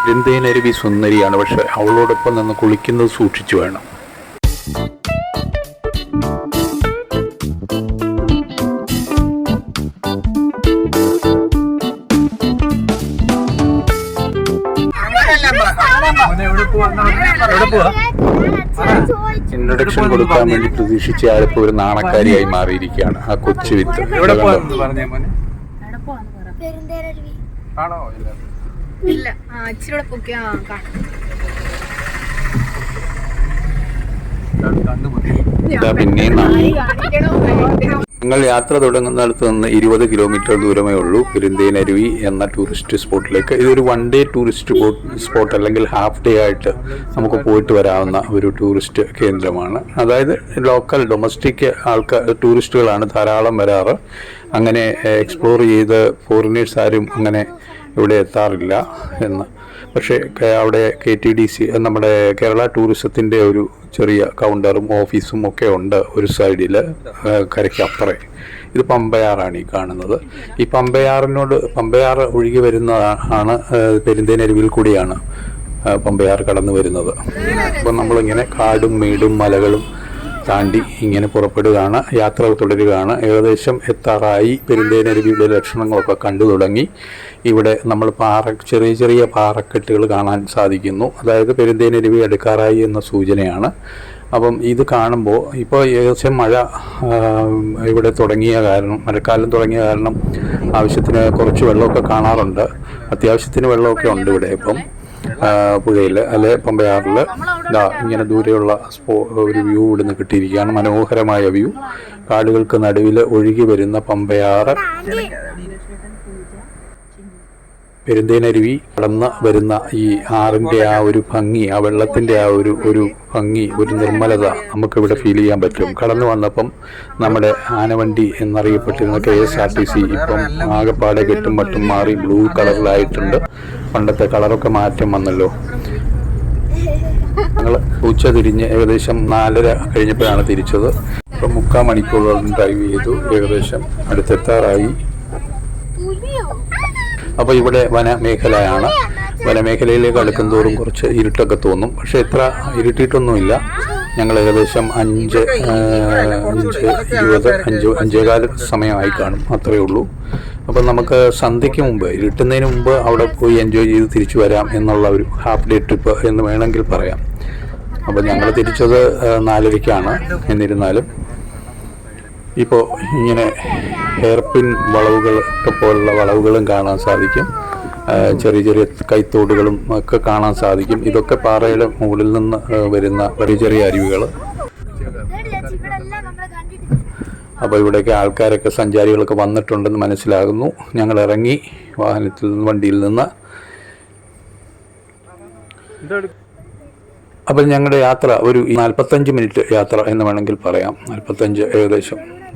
പെരുന്തേനരുവി സുന്ദരിയാണ്, പക്ഷെ അവളോടൊപ്പം നിന്ന് കുളിക്കുന്നത് സൂക്ഷിച്ചു വേണം. ഇൻട്രൊഡക്ഷൻ കൊടുക്കാൻ വേണ്ടി പ്രതീക്ഷിച്ച ആളിപ്പോ ഒരു നാണക്കാരിയായി മാറിയിരിക്കുകയാണ്. ആ കൊച്ചു വിത്ത് പിന്നെയും ഞങ്ങൾ യാത്ര തുടങ്ങുന്നിടത്ത് നിന്ന് 20 കിലോമീറ്റർ ദൂരമേ ഉള്ളൂ പെരുന്തേനരുവി എന്ന ടൂറിസ്റ്റ് സ്പോട്ടിലേക്ക്. ഇതൊരു 1 ഡേ ടൂറിസ്റ്റ് സ്പോട്ട് അല്ലെങ്കിൽ ഹാഫ് ഡേ ആയിട്ട് നമുക്ക് പോയിട്ട് വരാവുന്ന ഒരു ടൂറിസ്റ്റ് കേന്ദ്രമാണ്. അതായത് ലോക്കൽ ഡൊമസ്റ്റിക് ടൂറിസ്റ്റുകളാണ് ധാരാളം വരാറ്. അങ്ങനെ എക്സ്പ്ലോർ ചെയ്ത് ഫോറിനേഴ്സ് ആരും അങ്ങനെ ഇവിടെ എത്താറില്ല എന്ന്. പക്ഷേ അവിടെ KTDC നമ്മുടെ കേരള ടൂറിസത്തിൻ്റെ ഒരു ചെറിയ കൗണ്ടറും ഓഫീസും ഒക്കെ ഉണ്ട് ഒരു സൈഡിൽ കരയ്ക്കപ്പുറേ. ഇത് പമ്പയാറാണ് ഈ കാണുന്നത്. ഈ പമ്പയാർ ഒഴുകി വരുന്നതാണ് പെരുന്തേനരുവിൽ കൂടിയാണ് പമ്പയാർ കടന്നു വരുന്നത്. അപ്പം നമ്മളിങ്ങനെ കാടും മേടും മലകളും താണ്ടി ഇങ്ങനെ പുറപ്പെടുകയാണ്, യാത്ര തുടരുകയാണ്. ഏകദേശം എത്താറായി. പെരുന്തേനരുവിയുടെ ലക്ഷണങ്ങളൊക്കെ കണ്ടു തുടങ്ങി. ഇവിടെ നമ്മൾ ചെറിയ ചെറിയ പാറക്കെട്ടുകൾ കാണാൻ സാധിക്കുന്നു. അതായത് പെരുന്തേനരുവി അടുക്കാറായി എന്ന സൂചനയാണ്. അപ്പം ഇത് കാണുമ്പോൾ ഇപ്പോൾ ഏകദേശം മഴ ഇവിടെ തുടങ്ങിയ കാരണം, മഴക്കാലം തുടങ്ങിയ കാരണം ആവശ്യത്തിന് കുറച്ച് വെള്ളമൊക്കെ കാണാറുണ്ട്. അത്യാവശ്യത്തിന് വെള്ളമൊക്കെ ഉണ്ട് ഇവിടെ ഇപ്പം പുഴയിൽ അല്ലെ പമ്പയാറിൽ. ഇങ്ങനെ ദൂരെയുള്ള ഒരു വ്യൂ ഇവിടുന്ന് കിട്ടിയിരിക്കുകയാണ്. മനോഹരമായ വ്യൂ. കാടുകൾക്ക് നടുവിൽ ഒഴുകി വരുന്ന പമ്പയാറ്. പെരുന്തേനരുവി കടന്ന് വരുന്ന ഈ ആറിൻ്റെ ആ ഒരു ഭംഗി, ആ വെള്ളത്തിൻ്റെ ആ ഒരു ഭംഗി, ഒരു നിർമ്മലത നമുക്കിവിടെ ഫീൽ ചെയ്യാൻ പറ്റും. കടന്നു വന്നപ്പം നമ്മുടെ ആനവണ്ടി എന്നറിയപ്പെട്ടിരുന്ന KSRTC ഇപ്പം ആകെപ്പാടെ കെട്ടും മറ്റും മാറി ബ്ലൂ കളറിലായിട്ടുണ്ട്. പണ്ടത്തെ കളറൊക്കെ മാറ്റം വന്നല്ലോ. ഞങ്ങൾ ഉച്ച തിരിഞ്ഞ് ഏകദേശം 4:30 കഴിഞ്ഞപ്പോഴാണ് തിരിച്ചത്. ഇപ്പം 3/4 മണിക്കൂറോളം ഡ്രൈവ് ചെയ്തു. ഏകദേശം അടുത്തെത്താറായി. അപ്പോൾ ഇവിടെ വനമേഖലയാണ്. വനമേഖലയിലേക്ക് അടുക്കും തോറും കുറച്ച് ഇരുട്ടൊക്കെ തോന്നും. പക്ഷേ ഇത്ര ഇരുട്ടിയിട്ടൊന്നുമില്ല. ഞങ്ങൾ ഏകദേശം 5:20 സമയമായി കാണും, അത്രയേ ഉള്ളൂ. അപ്പം നമുക്ക് സന്ധ്യയ്ക്ക് മുമ്പ്, ഇരുട്ടുന്നതിന് മുമ്പ് അവിടെ പോയി എൻജോയ് ചെയ്ത് തിരിച്ചു വരാം എന്നുള്ള ഒരു ഹാഫ് ഡേ ട്രിപ്പ് എന്ന് വേണമെങ്കിൽ പറയാം. അപ്പം ഞങ്ങൾ തിരിച്ചത് 4:30-ക്കാണ്. എന്നിരുന്നാലും ഇപ്പോൾ ഇങ്ങനെ ഹെയർപിൻ വളവുകളൊക്കെ പോലുള്ള വളവുകളും കാണാൻ സാധിക്കും. ചെറിയ ചെറിയ കൈത്തോടുകളും ഒക്കെ കാണാൻ സാധിക്കും. ഇതൊക്കെ പാറയുടെ മുകളിൽ നിന്ന് വരുന്ന ചെറിയ ചെറിയ അരുവികൾ. അപ്പോൾ ഇവിടേക്ക് ആൾക്കാരൊക്കെ, സഞ്ചാരികളൊക്കെ വന്നിട്ടുണ്ടെന്ന് മനസ്സിലാകുന്നു. ഞങ്ങൾ ഇറങ്ങി വണ്ടിയിൽ നിന്ന്. അപ്പോൾ ഞങ്ങളുടെ യാത്ര ഒരു 45 മിനിറ്റ് യാത്ര എന്ന് വേണമെങ്കിൽ പറയാം.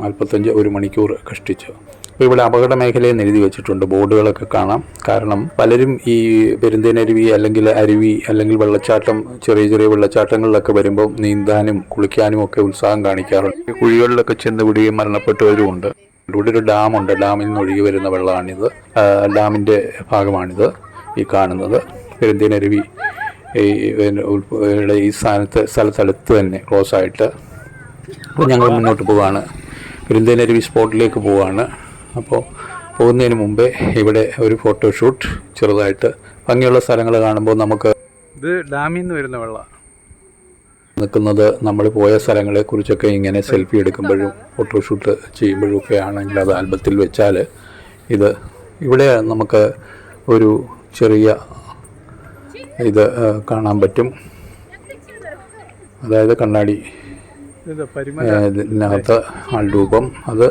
45 മണിക്കൂർ കഷ്ടിച്ചു. അപ്പോൾ ഇവിടെ അപകട മേഖലയെന്ന് എഴുതി വെച്ചിട്ടുണ്ട്, ബോർഡുകളൊക്കെ കാണാം. കാരണം പലരും ഈ പെരുന്തേനരുവി അല്ലെങ്കിൽ അരുവി അല്ലെങ്കിൽ വെള്ളച്ചാട്ടം, ചെറിയ ചെറിയ വെള്ളച്ചാട്ടങ്ങളിലൊക്കെ വരുമ്പോൾ നീന്താനും കുളിക്കാനും ഒക്കെ ഉത്സാഹം കാണിക്കാറുണ്ട്. കുഴികളിലൊക്കെ ചെന്ന് പിടിയും മരണപ്പെട്ടവരുമുണ്ട്. ഇവിടെ ഒരു ഡാമുണ്ട്. ഡാമിൽ നിന്ന് ഒഴുകി വരുന്ന വെള്ളമാണിത്. ഡാമിൻ്റെ ഭാഗമാണിത് ഈ കാണുന്നത്. പെരുന്തേനരുവി ഈ സ്ഥലത്തടുത്ത് തന്നെ ക്ലോസ് ആയിട്ട്. അപ്പോൾ ഞങ്ങൾ മുന്നോട്ട് പോവുകയാണ്, പെരുന്തേനരുവി സ്പോട്ടിലേക്ക് പോവുകയാണ്. അപ്പോൾ പോകുന്നതിന് മുമ്പേ ഇവിടെ ഒരു ഫോട്ടോഷൂട്ട് ചെറുതായിട്ട്. ഭംഗിയുള്ള സ്ഥലങ്ങൾ കാണുമ്പോൾ നമുക്ക് ഇത് ഡാമിൽ നിന്ന് വരുന്ന വെള്ളം നിൽക്കുന്നത്. നമ്മൾ പോയ സ്ഥലങ്ങളെക്കുറിച്ചൊക്കെ ഇങ്ങനെ സെൽഫി എടുക്കുമ്പോഴും ഫോട്ടോഷൂട്ട് ചെയ്യുമ്പോഴും ഒക്കെ ആണെങ്കിൽ അത് ആൽബത്തിൽ വെച്ചാൽ ഇത് ഇവിടെ നമുക്ക് ഒരു ചെറിയ ഇത് കാണാൻ പറ്റും. അതായത് കണ്ണാടി ഇതിനകത്ത് ആൾരൂപം. അത്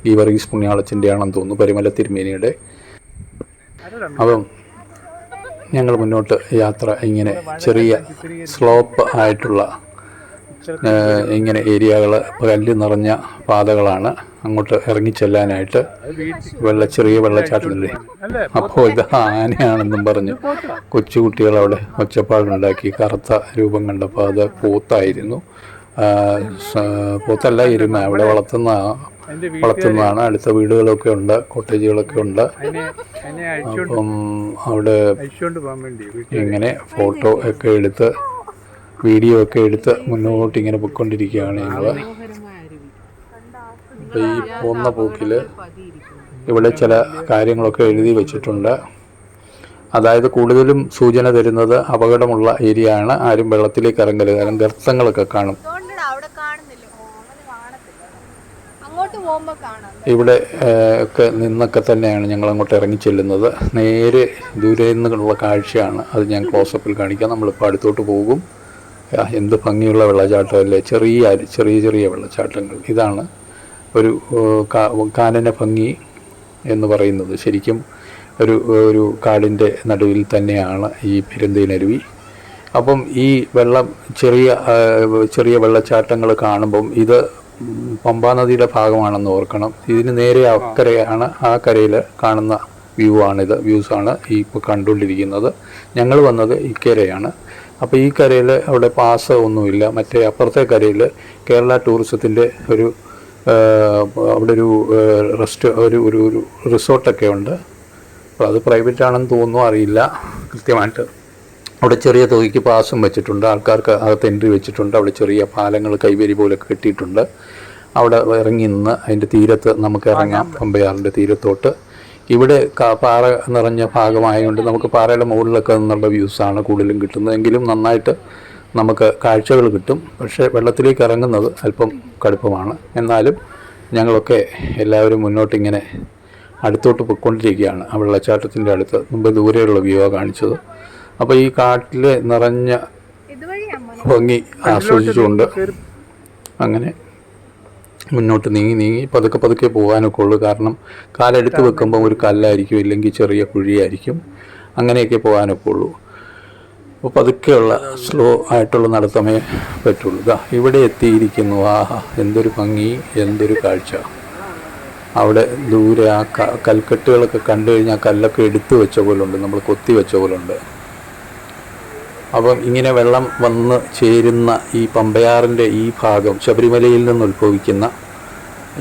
ഈ വർഗീസ് പുണ്യാളച്ചൻ്റെ ആണെന്ന് തോന്നുന്നു, പരിമല തിരുമേനിയുടെ. അപ്പം ഞങ്ങൾ മുന്നോട്ട് യാത്ര ഇങ്ങനെ ചെറിയ സ്ലോപ്പ് ആയിട്ടുള്ള ഇങ്ങനെ ഏരിയകൾ, കല്ല് നിറഞ്ഞ പാതകളാണ് അങ്ങോട്ട് ഇറങ്ങിച്ചെല്ലാനായിട്ട്. ചെറിയ വെള്ളച്ചാട്ടത്തില്ലേ. അപ്പോൾ ഇത് ആനയാണെന്നും പറഞ്ഞ് കൊച്ചുകുട്ടികൾ അവിടെ ഒച്ചപ്പാടുണ്ടാക്കി. കറുത്ത രൂപം കണ്ടപ്പോൾ അത് പോത്തായിരുന്നു. പോത്തല്ല, എരുമ. അവിടെ വളർത്തുന്ന വളർത്തുന്നതാണ്. അടുത്ത വീടുകളൊക്കെ ഉണ്ട്, കോട്ടേജുകളൊക്കെ ഉണ്ട്. അപ്പം അവിടെ ഇങ്ങനെ ഫോട്ടോ ഒക്കെ എടുത്ത് വീഡിയോ ഒക്കെ എടുത്ത് മുന്നോട്ട് ഇങ്ങനെ പോയിക്കൊണ്ടിരിക്കുകയാണ് ഞങ്ങൾ. അപ്പോൾ ഈ പോകുന്ന പോക്കിൽ ഇവിടെ ചില കാര്യങ്ങളൊക്കെ എഴുതി വെച്ചിട്ടുണ്ട്. അതായത് കൂടുതലും സൂചന തരുന്നത് അപകടമുള്ള ഏരിയ ആണ്, ആരും വെള്ളത്തിലേക്ക് ഇറങ്ങരുത്, കാരണം ഗർത്തങ്ങളൊക്കെ കാണും. ഇവിടെ ഒക്കെ നിന്നൊക്കെ തന്നെയാണ് ഞങ്ങൾ അങ്ങോട്ട് ഇറങ്ങി ചെല്ലുന്നത്. നേരെ ദൂരെ നിന്നുള്ള കാഴ്ചയാണ്, അത് ഞാൻ ക്ലോസപ്പിൽ കാണിക്കാം. നമ്മളിപ്പോൾ അടുത്തോട്ട് പോകും. എന്ത് ഭംഗിയുള്ള വെള്ളച്ചാട്ടമല്ലേ, ചെറിയ ചെറിയ വെള്ളച്ചാട്ടങ്ങൾ. ഇതാണ് ഒരു കാനന ഭംഗി എന്ന് പറയുന്നത്. ശരിക്കും ഒരു കാടിൻ്റെ നടുവിൽ തന്നെയാണ് ഈ പെരുന്തേനരുവി. അപ്പം ഈ വെള്ളം ചെറിയ വെള്ളച്ചാട്ടങ്ങൾ കാണുമ്പം ഇത് പമ്പാ നദിയുടെ ഭാഗമാണെന്ന് ഓർക്കണം. ഇതിന് നേരെ അക്കരയാണ്, ആ കരയിൽ കാണുന്ന വ്യൂസാണ് ഈ ഇപ്പോൾ കണ്ടുകൊണ്ടിരിക്കുന്നത്. ഞങ്ങൾ വന്നത് ഇക്കരയാണ്. അപ്പോൾ ഈ കരയിൽ അവിടെ പാസ് ഒന്നുമില്ല. മറ്റേ അപ്പുറത്തെ കരയിൽ കേരള ടൂറിസത്തിൻ്റെ അവിടെ ഒരു റിസോർട്ടൊക്കെ ഉണ്ട്. അപ്പോൾ അത് പ്രൈവറ്റ് ആണെന്ന് തോന്നുന്നു, അറിയില്ല കൃത്യമായിട്ട്. അവിടെ ചെറിയ തുകയ്ക്ക് പാസും വെച്ചിട്ടുണ്ട്, ആൾക്കാർക്ക് അകത്ത് എൻട്രി വെച്ചിട്ടുണ്ട്. അവിടെ ചെറിയ പാലങ്ങൾ കൈവരി പോലൊക്കെ കെട്ടിയിട്ടുണ്ട്. അവിടെ ഇറങ്ങി നിന്ന് അതിൻ്റെ തീരത്ത് നമുക്ക് ഇറങ്ങാം, പമ്പയാറിൻ്റെ തീരത്തോട്ട്. ഇവിടെ പാറ നിറഞ്ഞ ഭാഗമായതുകൊണ്ട് നമുക്ക് പാറയുടെ മുകളിലൊക്കെ നിന്നുള്ള വ്യൂസാണ് കൂടുതലും കിട്ടുന്നത്. എങ്കിലും നന്നായിട്ട് നമുക്ക് കാഴ്ചകൾ കിട്ടും. പക്ഷേ വെള്ളത്തിലേക്ക് ഇറങ്ങുന്നത് അല്പം കടുപ്പമാണ്. എന്നാലും ഞങ്ങളൊക്കെ എല്ലാവരും മുന്നോട്ടിങ്ങനെ അടുത്തോട്ട് പോയിക്കൊണ്ടിരിക്കുകയാണ്. ആ വെള്ളച്ചാട്ടത്തിൻ്റെ അടുത്ത് മുമ്പ് ദൂരെയുള്ള വ്യൂ കാണിച്ചത്. അപ്പോൾ ഈ കാട്ടിൽ നിറഞ്ഞ ഭംഗി ആസ്വദിച്ചുകൊണ്ട് അങ്ങനെ മുന്നോട്ട് നീങ്ങി പതുക്കെ പോകാനൊക്കെ ഉള്ളൂ. കാരണം കാലെടുത്ത് വെക്കുമ്പോൾ ഒരു കല്ലായിരിക്കും, ഇല്ലെങ്കിൽ ചെറിയ കുഴിയായിരിക്കും, അങ്ങനെയൊക്കെ പോകാനൊക്കെ ഉള്ളൂ. അപ്പോൾ പതുക്കെയുള്ള സ്ലോ ആയിട്ടുള്ള നടത്തമേ പറ്റുള്ളൂ. ഇവിടെ എത്തിയിരിക്കുന്നു. ആഹാ, എന്തൊരു ഭംഗി, എന്തൊരു കാഴ്ച. അവിടെ ദൂരെ ആ കൽക്കെട്ടുകളൊക്കെ കണ്ടു കഴിഞ്ഞാൽ കല്ലൊക്കെ എടുത്തു വെച്ച പോലുണ്ട്, നമ്മൾ കൊത്തി വെച്ച പോലുണ്ട്. അപ്പം ഇങ്ങനെ വെള്ളം വന്ന് ചേരുന്ന ഈ പമ്പയാറിൻ്റെ ഈ ഭാഗം, ശബരിമലയിൽ നിന്ന് ഉത്ഭവിക്കുന്ന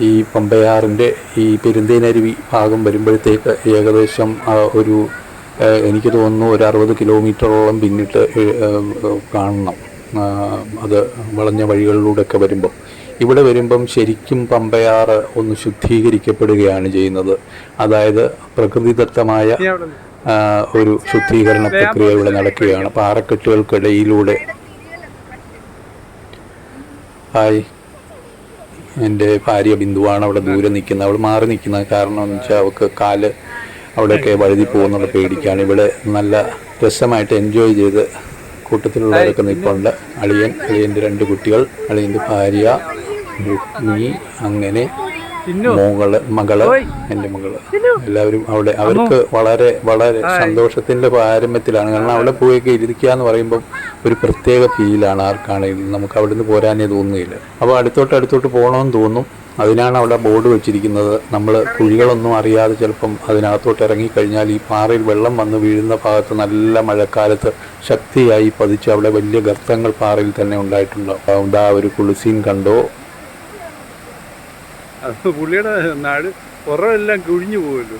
ഈ പമ്പയാറിൻ്റെ ഈ പെരുന്തേനരുവി ഭാഗം വരുമ്പോഴത്തേക്ക് ഏകദേശം എനിക്ക് തോന്നുന്നു ഒരു 60 കിലോമീറ്ററോളം പിന്നിട്ട് കാണണം. അത് വളഞ്ഞ വഴികളിലൂടെയൊക്കെ വരുമ്പം ഇവിടെ വരുമ്പം ശരിക്കും പമ്പയാറ് ഒന്ന് ശുദ്ധീകരിക്കപ്പെടുകയാണ് ചെയ്യുന്നത്. അതായത് പ്രകൃതിദത്തമായ ഒരു ശുദ്ധീകരണ പ്രക്രിയ ഇവിടെ നടക്കുകയാണ്. പാറക്കെട്ടുകൾക്കിടയിലൂടെ എൻ്റെ ഭാര്യ ബിന്ദുവാണ് അവിടെ ദൂരെ നിൽക്കുന്നത്. അവൾ മാറി നിൽക്കുന്നത് കാരണം എന്ന് വെച്ചാൽ അവൾക്ക് കാല് അവിടെയൊക്കെ വഴുതി പോകുന്നുള്ള പേടിക്കാണ്. ഇവിടെ നല്ല രസമായിട്ട് എൻജോയ് ചെയ്ത് കൂട്ടത്തിലുള്ളവരൊക്കെ നിൽപ്പുണ്ട്. അളിയൻ്റെ 2 കുട്ടികൾ, അളിയൻ്റെ ഭാര്യ, നീ, അങ്ങനെ മകള്, എൻ്റെ മകള്, എല്ലാവരും അവിടെ. അവർക്ക് വളരെ വളരെ സന്തോഷത്തിൻ്റെ പാരമ്യത്തിലാണ്. കാരണം അവിടെ പോയൊക്കെ ഇരിക്കുക എന്ന് പറയുമ്പം ഒരു പ്രത്യേക ഫീലാണ് ആർക്കാണെങ്കിലും. നമുക്ക് അവിടെ നിന്ന് പോരാനേ തോന്നുകയില്ല. അപ്പോൾ അടുത്തോട്ട് പോകണമെന്ന് തോന്നും. അതിനാണ് അവിടെ ബോർഡ് വെച്ചിരിക്കുന്നത്. നമ്മൾ കുഴികളൊന്നും അറിയാതെ ചിലപ്പം അതിനകത്തോട്ട് ഇറങ്ങിക്കഴിഞ്ഞാൽ ഈ പാറയിൽ വെള്ളം വന്ന് വീഴുന്ന ഭാഗത്ത് നല്ല മഴക്കാലത്ത് ശക്തിയായി പതിച്ച് അവിടെ വലിയ ഗർത്തങ്ങൾ പാറയിൽ തന്നെ ഉണ്ടായിട്ടുണ്ടാവും. ഇതാ ഒരു കുളിസീൻ കണ്ടോ, പുള്ളിയുടെ നാട് പുറമെല്ലാം കുഴിഞ്ഞു പോകുമല്ലോ.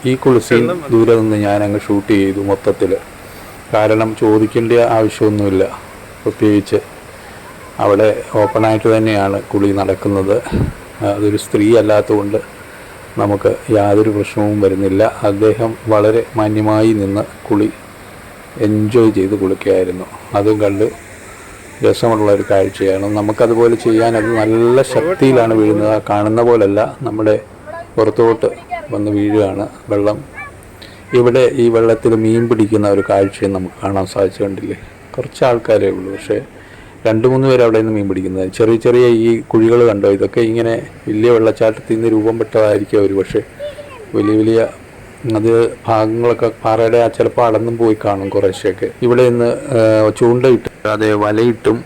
ഈ കുളിസീൻ ദൂരെ നിന്ന് ഞാൻ അങ്ങ് ഷൂട്ട് ചെയ്തു മൊത്തത്തിൽ. കാരണം ചോദിക്കേണ്ട ആവശ്യമൊന്നുമില്ല. പ്രത്യേകിച്ച് അവിടെ ഓപ്പണായിട്ട് തന്നെയാണ് കുളി നടക്കുന്നത്. അതൊരു സ്ത്രീ അല്ലാത്തതുകൊണ്ട് നമുക്ക് യാതൊരു പ്രശ്നവും വരുന്നില്ല. അദ്ദേഹം വളരെ മാന്യമായി നിന്ന് കുളി എൻജോയ് ചെയ്ത് കുളിക്കുകയായിരുന്നു. അതും കണ്ട് രസമുള്ള ഒരു കാഴ്ചയാണ്. നമുക്കതുപോലെ ചെയ്യാൻ അത് നല്ല ശക്തിയിലാണ് വീഴുന്നത്. കാണുന്ന പോലല്ല, നമ്മുടെ പുറത്തോട്ട് വന്ന് വീഴുകയാണ് വെള്ളം. ഇവിടെ ഈ വെള്ളത്തിൽ മീൻ പിടിക്കുന്ന ഒരു കാഴ്ചയും നമുക്ക് കാണാൻ സാധിച്ചുകൊണ്ടില്ലേ. കുറച്ച് ആൾക്കാരേ ഉള്ളൂ, പക്ഷേ 2-3 പേര് അവിടെ നിന്ന് മീൻ പിടിക്കുന്നത്. ചെറിയ ഈ കുഴികൾ കണ്ടോ, ഇതൊക്കെ ഇങ്ങനെ വലിയ വെള്ളച്ചാട്ടത്തിൽ നിന്ന് രൂപം പെട്ടതായിരിക്കും അവർ. പക്ഷേ വലിയ അത് ഭാഗങ്ങളൊക്കെ പാറയുടെ ചിലപ്പോൾ അടന്നും പോയി കാണും കുറേശ്ശെയൊക്കെ. ഇവിടെ നിന്ന് ചൂണ്ടയിട്ട് അതെ വലയിട്ടും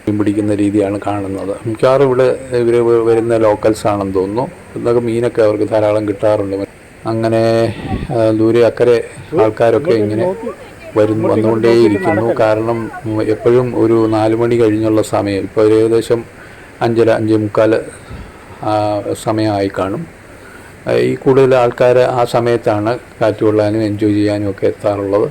മീൻ പിടിക്കുന്ന രീതിയാണ് കാണുന്നത്. മിക്കവാറും ഇവിടെ ഇവർ വരുന്ന ലോക്കൽസ് ആണെന്ന് തോന്നുന്നു. എന്നൊക്കെ മീനൊക്കെ അവർക്ക് ധാരാളം കിട്ടാറുണ്ട്. അങ്ങനെ ദൂരെ അക്കരെ ആൾക്കാരൊക്കെ ഇങ്ങനെ വന്നുകൊണ്ടേയിരിക്കുന്നു. കാരണം എപ്പോഴും ഒരു 4 മണി കഴിഞ്ഞുള്ള സമയം, ഇപ്പോൾ ഏകദേശം 5:45 സമയമായി കാണും. ഈ കൂടുതൽ ആൾക്കാർ ആ സമയത്താണ് കാറ്റ് കൊള്ളാനും എൻജോയ് ചെയ്യാനും ഒക്കെ എത്താറുള്ളത്.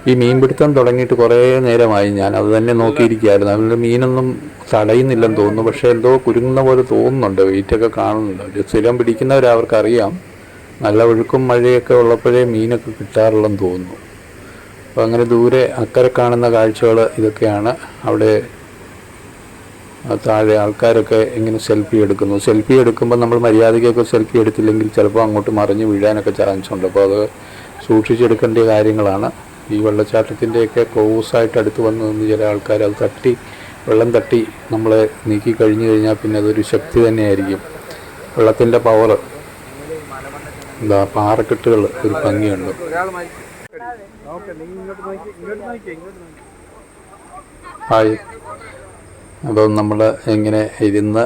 ഈ മീൻപിടുത്തം തുടങ്ങിയിട്ട് കുറേ നേരമായി, ഞാൻ അത് തന്നെ നോക്കിയിരിക്കുകയായിരുന്നു. അതിൽ മീനൊന്നും തടയുന്നില്ലെന്ന് തോന്നുന്നു, പക്ഷേ എന്തോ കുരുങ്ങുന്ന പോലെ തോന്നുന്നുണ്ട്, വെയിറ്റൊക്കെ കാണുന്നുണ്ട്. ഒരു സ്ഥിരം പിടിക്കുന്നവരവർക്കറിയാം, നല്ല ഒഴുക്കും മഴയൊക്കെ ഉള്ളപ്പോഴേ മീനൊക്കെ കിട്ടാറുള്ളെന്ന് തോന്നുന്നു. അപ്പോൾ അങ്ങനെ ദൂരെ അക്കരെ കാണുന്ന കാഴ്ചകൾ ഇതൊക്കെയാണ്. അവിടെ താഴെ ആൾക്കാരൊക്കെ ഇങ്ങനെ സെൽഫി എടുക്കുന്നു. സെൽഫി എടുക്കുമ്പോൾ നമ്മൾ മര്യാദയ്ക്കൊക്കെ സെൽഫി എടുത്തില്ലെങ്കിൽ ചിലപ്പോൾ അങ്ങോട്ട് മറിഞ്ഞ് വീഴാനൊക്കെ ചാൻസ് ഉണ്ട്. അപ്പോൾ അത് സൂക്ഷിച്ചെടുക്കേണ്ട കാര്യങ്ങളാണ്. ഈ വെള്ളച്ചാട്ടത്തിൻ്റെയൊക്കെ ക്ലോസായിട്ട് അടുത്ത് വന്ന് നിന്ന് ചില ആൾക്കാർ അത് വെള്ളം തട്ടി നമ്മളെ നീക്കി കഴിഞ്ഞു കഴിഞ്ഞാൽ പിന്നെ അതൊരു ശക്തി തന്നെയായിരിക്കും. വെള്ളത്തിൻ്റെ പവർ, എന്താ പാറക്കെട്ടുകൾ ഒരു ഭംഗിയുണ്ട്. ഹായ്. അപ്പം നമ്മൾ ഇങ്ങനെ ഇരുന്ന്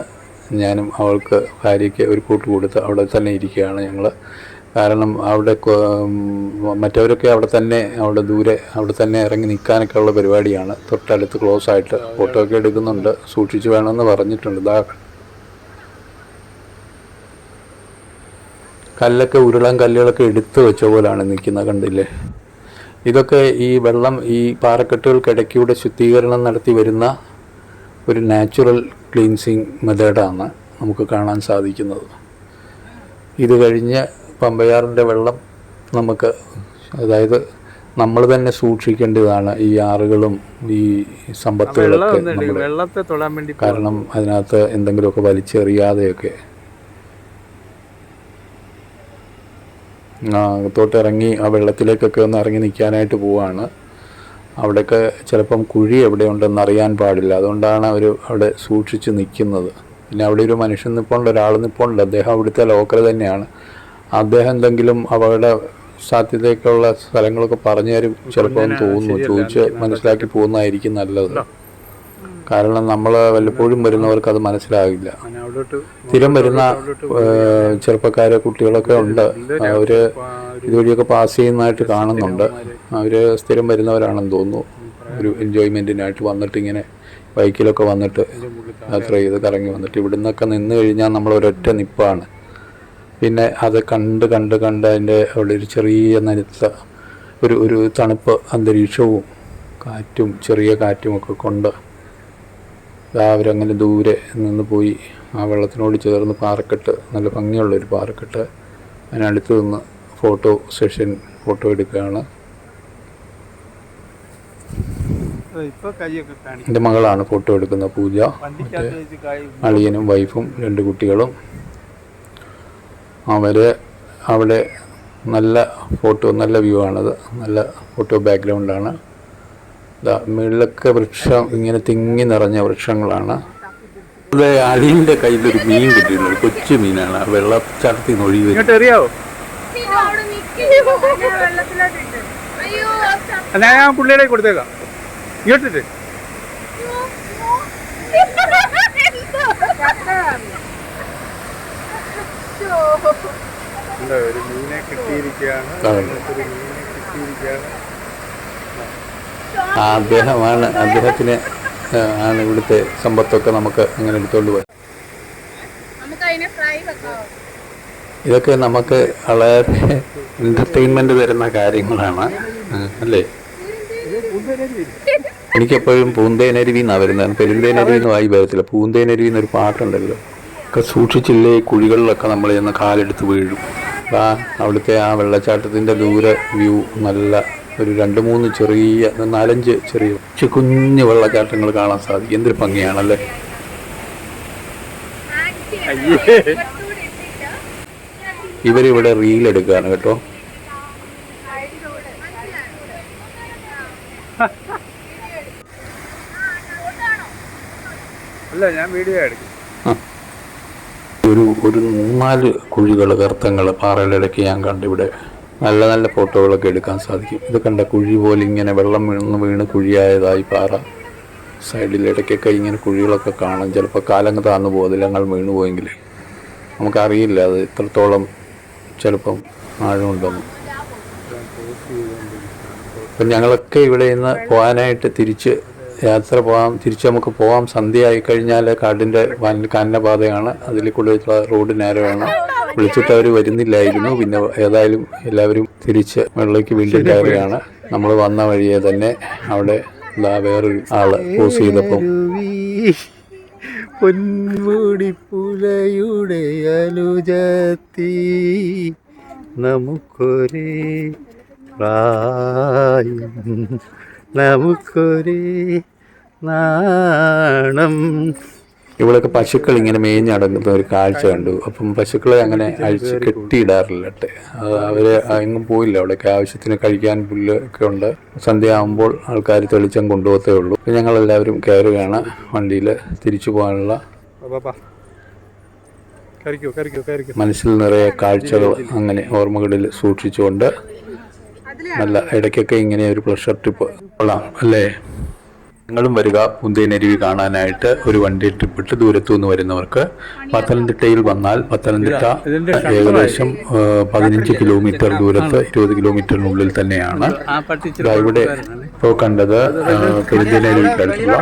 ഞാനും അവൾക്ക് ഭാര്യയ്ക്ക് ഒരു കൂട്ട് കൊടുത്ത് അവിടെ തന്നെ ഇരിക്കുകയാണ് ഞങ്ങൾ. കാരണം അവിടെ മറ്റവരൊക്കെ അവിടെ ദൂരെ അവിടെ തന്നെ ഇറങ്ങി നിൽക്കാനൊക്കെ ഉള്ള പരിപാടിയാണ്. തൊട്ടടുത്ത് ക്ലോസ് ആയിട്ട് ഫോട്ടോ ഒക്കെ എടുക്കുന്നുണ്ട്, സൂക്ഷിച്ച് വേണമെന്ന് പറഞ്ഞിട്ടുണ്ട്. കല്ലൊക്കെ ഉരുളൻ കല്ലുകളൊക്കെ എടുത്തു വെച്ച പോലാണ് നിൽക്കുന്നത്, കണ്ടില്ലേ? ഇതൊക്കെ ഈ വെള്ളം ഈ പാറക്കെട്ടുകൾക്കിടയ്ക്കൂടെ ശുദ്ധീകരണം നടത്തി വരുന്ന ഒരു നാച്ചുറൽ ക്ലീൻസിങ് മെത്തേഡാണ് നമുക്ക് കാണാൻ സാധിക്കുന്നത്. ഇത് കഴിഞ്ഞ് പമ്പയാറിൻ്റെ വെള്ളം നമുക്ക്, അതായത് നമ്മൾ തന്നെ സൂക്ഷിക്കേണ്ടതാണ് ഈ ആറുകളും ഈ സമ്പത്തുകളൊക്കെ നമ്മൾ, കാരണം അതിനകത്ത് എന്തെങ്കിലുമൊക്കെ വലിച്ചെറിയാതെയൊക്കെ അകത്തോട്ടിറങ്ങി ആ വെള്ളത്തിലേക്കൊക്കെ ഒന്ന് ഇറങ്ങി നിൽക്കാനായിട്ട് പോവാണ്. അവിടെയൊക്കെ ചിലപ്പം കുഴി എവിടെയുണ്ടെന്ന് അറിയാൻ പാടില്ല, അതുകൊണ്ടാണ് അവർ അവിടെ സൂക്ഷിച്ച് നിൽക്കുന്നത്. പിന്നെ അവിടെ ഒരു മനുഷ്യൻ നിൽപ്പുണ്ട്, ഒരാൾ നിൽപ്പുണ്ട്, അദ്ദേഹം അവിടുത്തെ ലോക്കൽ തന്നെയാണ്. അദ്ദേഹം എന്തെങ്കിലും അപകട സാധ്യതയൊക്കെയുള്ള സ്ഥലങ്ങളൊക്കെ പറഞ്ഞു തരും ചിലപ്പോൾ എന്ന് തോന്നുന്നു. ചോദിച്ച് മനസ്സിലാക്കി പോകുന്നതായിരിക്കും നല്ലത്. കാരണം നമ്മൾ വല്ലപ്പോഴും വരുന്നവർക്ക് അത് മനസ്സിലാകില്ല. സ്ഥിരം വരുന്ന ചെറുപ്പക്കാരെ കുട്ടികളൊക്കെ ഉണ്ട്, അവർ ഇതുവഴിയൊക്കെ പാസ് ചെയ്യുന്നതായിട്ട് കാണുന്നുണ്ട്. അവർ സ്ഥിരം വരുന്നവരാണെന്ന് തോന്നുന്നു. ഒരു എൻജോയ്മെൻറ്റിനായിട്ട് വന്നിട്ട് ഇങ്ങനെ ബൈക്കിലൊക്കെ വന്നിട്ട് യാത്ര ചെയ്ത് കറങ്ങി വന്നിട്ട് ഇവിടെ നിന്നൊക്കെ നിന്ന് കഴിഞ്ഞാൽ നമ്മൾ ഒരൊറ്റ നിപ്പാണ്. പിന്നെ അത് കണ്ട് അതിൻ്റെ അവിടെ ഒരു ചെറിയ നനുത്ത ഒരു തണുപ്പ് അന്തരീക്ഷവും കാറ്റും ചെറിയ കാറ്റുമൊക്കെ കൊണ്ട് അവരങ്ങനെ ദൂരെ നിന്ന് പോയി ആ വെള്ളത്തിനോട് ചേർന്ന് പാറക്കെട്ട്, നല്ല ഭംഗിയുള്ളൊരു പാറക്കെട്ട്, അതിനടുത്ത് നിന്ന് ഫോട്ടോ എടുക്കുകയാണ്. എൻ്റെ മകളാണ് ഫോട്ടോ എടുക്കുന്ന പൂജ. മറ്റേ അളിയനും വൈഫും 2 കുട്ടികളും. അവിടെ നല്ല നല്ല വ്യൂ ആണത്, നല്ല ഫോട്ടോ ബാക്ക്ഗ്രൗണ്ടാണ്. മുകളിലൊക്കെ വൃക്ഷം ഇങ്ങനെ തിങ്ങി നിറഞ്ഞ വൃക്ഷങ്ങളാണ്. അത് അളിയൻ്റെ കയ്യിലൊരു മീൻ കിട്ടിയിട്ടുണ്ട്, കൊച്ചു മീനാണ്. വെള്ളച്ചാട്ടത്തിൽ നിന്ന് ഒഴുകി വരും. ഞാൻ പുള്ളിയുടെ കൊടുത്തേക്കാം ഇങ്ങോട്ടിട്ട്. ഒരു മീനെ കിട്ടിയിരിക്കുകയാണ്. അദ്ദേഹത്തിന് ആണ് ഇവിടുത്തെ സമ്പത്തൊക്കെ നമുക്ക് അങ്ങനെ എടുത്തുകൊണ്ട് പോയി. ഇതൊക്കെ നമുക്ക് വളരെ എൻ്റർടൈൻമെൻറ്റ് തരുന്ന കാര്യങ്ങളാണ്, അല്ലേ? എനിക്കെപ്പോഴും പൂന്തേനരുവി എന്നാണ് വരുന്നത്, പെരുന്തേനരുവി എന്ന് വായി വരത്തില്ല. പൂന്തേനരുവി എന്നൊരു പാട്ടുണ്ടല്ലോ. ഒക്കെ സൂക്ഷിച്ചില്ലേ കുഴികളിലൊക്കെ നമ്മൾ ചെന്ന് കാലെടുത്ത് വീഴും. അവിടുത്തെ ആ വെള്ളച്ചാട്ടത്തിൻ്റെ ദൂരെ വ്യൂ നല്ല ഒരു 2-3 ചെറിയ 4-5 ചെറിയ കുഞ്ഞു വെള്ളച്ചാട്ടങ്ങൾ കാണാൻ സാധിക്കും. എന്തൊരു ഭംഗിയാണല്ലേ. ഇവരിവിടെ റീലെടുക്കുകയാണ് കേട്ടോ. അല്ല, ഞാൻ വീഡിയോ എടുക്കും. ഒരു 3-4 കുഴികൾ, ഗർത്തങ്ങൾ പാറയുടെ ഇടയ്ക്ക് ഞാൻ കണ്ട് ഇവിടെ നല്ല ഫോട്ടോകളൊക്കെ എടുക്കാൻ സാധിക്കും. ഇത് കണ്ട കുഴി പോലെ ഇങ്ങനെ വെള്ളം വീണ് കുഴിയായതായി പാറ സൈഡിലിടയ്ക്കൊക്കെ ഇങ്ങനെ കുഴികളൊക്കെ കാണും. ചിലപ്പോൾ കാലങ്ങ് താന്നു പോകുന്നില്ല, ഞങ്ങൾ വീണു പോയെങ്കിൽ നമുക്കറിയില്ല അത് എത്രത്തോളം ചിലപ്പം ആഴമുണ്ടെന്ന്. അപ്പം ഞങ്ങളൊക്കെ ഇവിടെ നിന്ന് പോകാനായിട്ട് തിരിച്ച് യാത്ര പോകാം, തിരിച്ച് നമുക്ക് പോകാം. സന്ധ്യയായി കഴിഞ്ഞാൽ കാടിൻ്റെ കാനനപാതയാണ്, അതിൽ കൂടെയുള്ള റോഡ് നേരമാണ്. വിളിച്ചിട്ട് അവർ വരുന്നില്ലായിരുന്നു. പിന്നെ ഏതായാലും എല്ലാവരും തിരിച്ച് മുകളിലേക്ക് വീണ്ടും കയറുകയാണ്. നമ്മൾ വന്ന വഴിയെ തന്നെ അവിടെ വേറൊരു ആള് പോസ് ചെയ്തപ്പം പൊന്മുടിപ്പുലയുടെ അനുജത്തി നമുക്കൊരേ പ്രായം നമുക്കൊരേ നാണം. ഇവിടെയൊക്കെ പശുക്കൾ ഇങ്ങനെ മേഞ്ഞടങ്ങുന്ന ഒരു കാഴ്ച കണ്ടു. അപ്പം പശുക്കളെ അങ്ങനെ അഴിച്ച് കെട്ടിയിടാറില്ല. അവർ എങ്ങും പോയില്ല. അവിടെയൊക്കെ ആവശ്യത്തിന് കഴിക്കാൻ പുല്ല് ഒക്കെ ഉണ്ട്. സന്ധ്യ ആകുമ്പോൾ ആൾക്കാർ തെളിച്ചം കൊണ്ടുപോകത്തേ ഉള്ളൂ. ഞങ്ങളെല്ലാവരും കയറുകയാണ് വണ്ടിയിൽ തിരിച്ചു പോകാനുള്ള. മനസ്സിൽ നിറയെ കാഴ്ചകൾ അങ്ങനെ ഓർമ്മകളിൽ സൂക്ഷിച്ചുകൊണ്ട് നല്ല ഇടയ്ക്കൊക്കെ ഇങ്ങനെ ഒരു പ്ലഷർ ട്രിപ്പ് കൊള്ളാം അല്ലേ? നിങ്ങളും വരിക പൂന്തേനരുവി കാണാനായിട്ട്. ഒരു വണ്ടി ട്രിപ്പ് ഇട്ട് ദൂരത്തു നിന്ന് വരുന്നവർക്ക് പത്തനംതിട്ടയിൽ വന്നാൽ പത്തനംതിട്ട ഏകദേശം 15 കിലോമീറ്റർ ദൂരത്ത് 20 കിലോമീറ്ററിനുള്ളിൽ തന്നെയാണ്. ഇവിടെ ഇപ്പോൾ കണ്ടത് പെരുന്തേനരുവിക്കടുത്തുള്ള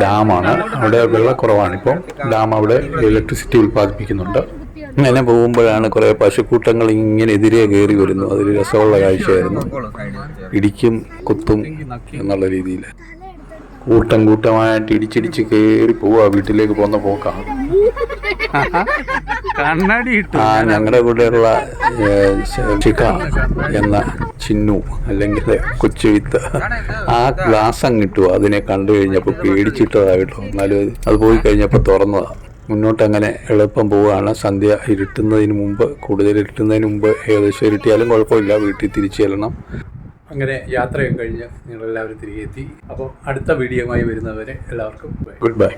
ഡാമാണ്. അവിടെ വെള്ളക്കുറവാണിപ്പോൾ. ഡാം അവിടെ ഇലക്ട്രിസിറ്റി ഉൽപ്പാദിപ്പിക്കുന്നുണ്ട്. ഇങ്ങനെ പോകുമ്പോഴാണ് കുറേ പശുക്കൂട്ടങ്ങൾ ഇങ്ങനെ എതിരെ കയറി വരുന്നു. അതൊരു രസമുള്ള കാഴ്ചയായിരുന്നു. ഇടിക്കും കുത്തും എന്നുള്ള രീതിയിൽ കൂട്ടമായിട്ട് ഇടിച്ചിടിച്ച് കയറി പോവാ. വീട്ടിലേക്ക് പോകുന്ന പോക്കാണ്. ഞങ്ങളുടെ കൂടെയുള്ള ചിക്ക എന്ന ചിന്നു അല്ലെങ്കിൽ കൊച്ചുവിത്ത് ആ ഗ്ലാസ് അങ്ങ് കിട്ടുക. അതിനെ കണ്ടു കഴിഞ്ഞപ്പോൾ പേടിച്ചിട്ടതായിട്ടോ. എന്നാലും അത് പോയി കഴിഞ്ഞപ്പോൾ തുറന്നതാണ്. മുന്നോട്ട് അങ്ങനെ എളുപ്പം പോവുകയാണ്. സന്ധ്യ ഇരുട്ടുന്നതിന് മുമ്പ്, കൂടുതൽ ഇരുട്ടുന്നതിന് മുമ്പ്, ഏകദേശം ഇരുട്ടിയാലും കുഴപ്പമില്ല, വീട്ടിൽ തിരിച്ചു ചെല്ലണം. അങ്ങനെ യാത്രയും കഴിഞ്ഞ് നിങ്ങളെല്ലാവരും തിരികെ എത്തി. അപ്പോൾ അടുത്ത വീഡിയോയുമായി വരുന്നവരെ എല്ലാവർക്കും ഗുഡ് ബൈ.